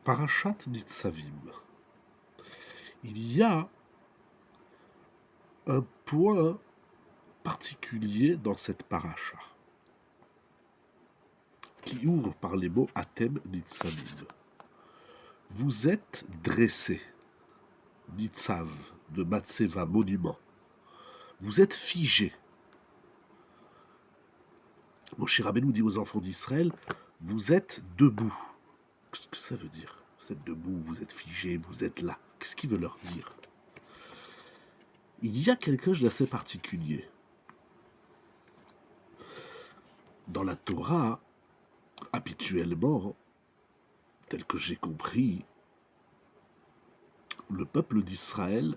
Parashat Nitzavim. Il y a un point particulier dans cette paracha qui ouvre par les mots Atem Nitzavim. Vous êtes dressés, Nitzav, de Matseva, monument. Vous êtes figés. Moshe Rabbeinu dit aux enfants d'Israël, vous êtes debout. Qu'est-ce que ça veut dire? Vous êtes debout, vous êtes figés, vous êtes là. Qu'est-ce qu'il veut leur dire? Il y a quelque chose d'assez particulier. Dans la Torah, habituellement, tel que j'ai compris, le peuple d'Israël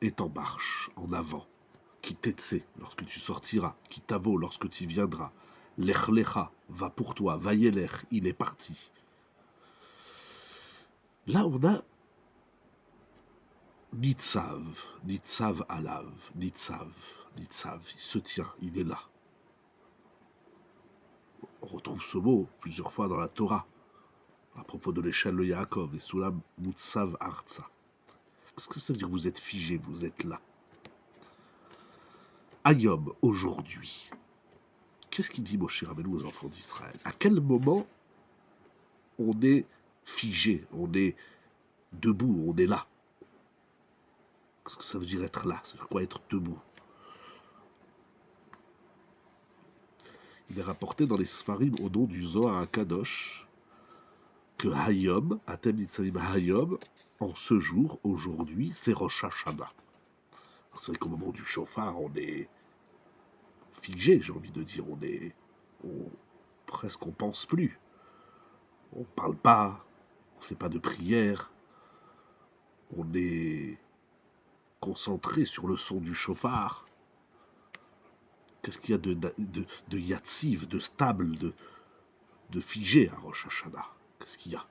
est en marche, en avant. Qui t'etse, lorsque tu sortiras, qui t'avo, lorsque tu viendras. Lech lecha, va pour toi, vayelech, il est parti. Là, on a Nitzav, Nitzav alav, Nitzav, il se tient, il est là. On retrouve ce mot plusieurs fois dans la Torah, à propos de l'échelle de Yaakov, et Sulam Mutsav Arza. Qu'est-ce que ça veut dire? Vous êtes figé, vous êtes là. Ayom, aujourd'hui. Qu'est-ce qu'il dit Moshe Rabbeinu aux enfants d'Israël? À quel moment on est figé, on est debout, on est là? Qu'est-ce que ça veut dire être là? Ça veut dire quoi être debout? Il est rapporté dans les Sfarim au nom du Zohar HaKadosh que Hayom, Atem Nitzavim Hayom, en ce jour, aujourd'hui, c'est Rosh Hashanah. C'est vrai qu'au moment du chauffard, on est figé, j'ai envie de dire, presque on pense plus. On parle pas, on fait pas de prière, on est concentré sur le son du chauffard. Qu'est-ce qu'il y a de yatsiv, de stable, de figé à Rosh Hashanah? Qu'est-ce qu'il y a?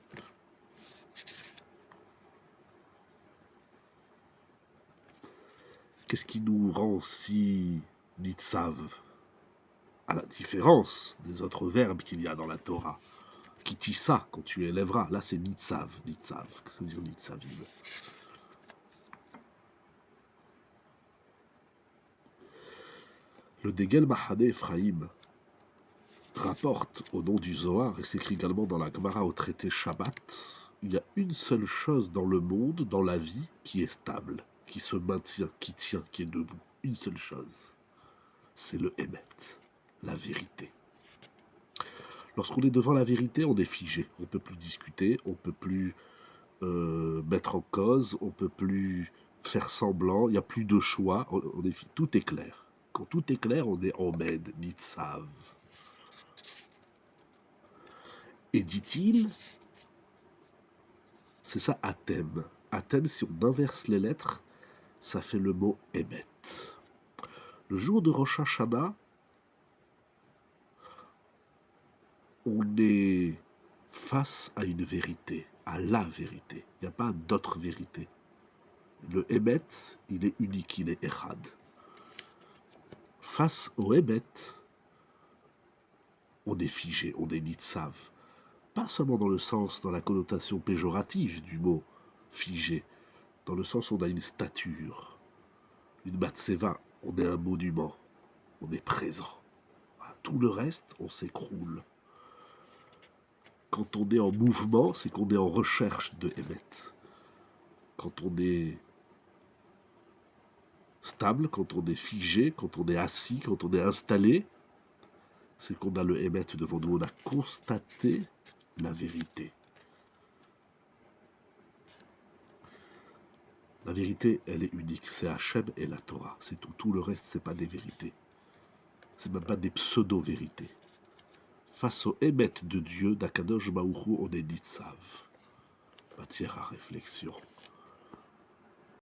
Qu'est-ce qui nous rend si nitzav? À la différence des autres verbes qu'il y a dans la Torah. Kitissa, quand tu élèveras. Là, c'est nitzav. Nitzav. Qu'est-ce que ça veut dire nitzavim? Le Degel Mahane Ephraim rapporte au nom du Zohar, et s'écrit également dans la Gemara au traité Shabbat, il y a une seule chose dans le monde, dans la vie, qui est stable, qui se maintient, qui tient, qui est debout. Une seule chose. C'est le Emet, la vérité. Lorsqu'on est devant la vérité, on est figé. On ne peut plus discuter, on ne peut plus mettre en cause, on ne peut plus faire semblant, il n'y a plus de choix, tout est clair. Quand tout est clair, on est Omed, Nitzav. Et dit-il, c'est ça Atem. Atem, si on inverse les lettres, ça fait le mot Emet. Le jour de Rosh Hashanah, on est face à une vérité, à la vérité. Il n'y a pas d'autre vérité. Le Emet, il est unique, il est Echad. Face au Emet, on est figé, on est Nitzav. Pas seulement dans le sens, dans la connotation péjorative du mot figé, dans le sens où on a une stature, une matseva, on est un monument, on est présent. Tout le reste, on s'écroule. Quand on est en mouvement, c'est qu'on est en recherche de Emet. Quand on est stable, quand on est figé, quand on est assis, quand on est installé, c'est qu'on a le Emet devant nous, on a constaté la vérité. La vérité, elle est unique. C'est Hachem et la Torah. C'est tout. Tout le reste, c'est pas des vérités. C'est même pas des pseudo-vérités. Face au Emet de Dieu, d'Akadosh Baruch Hu, on est Nitzav. Matière à réflexion.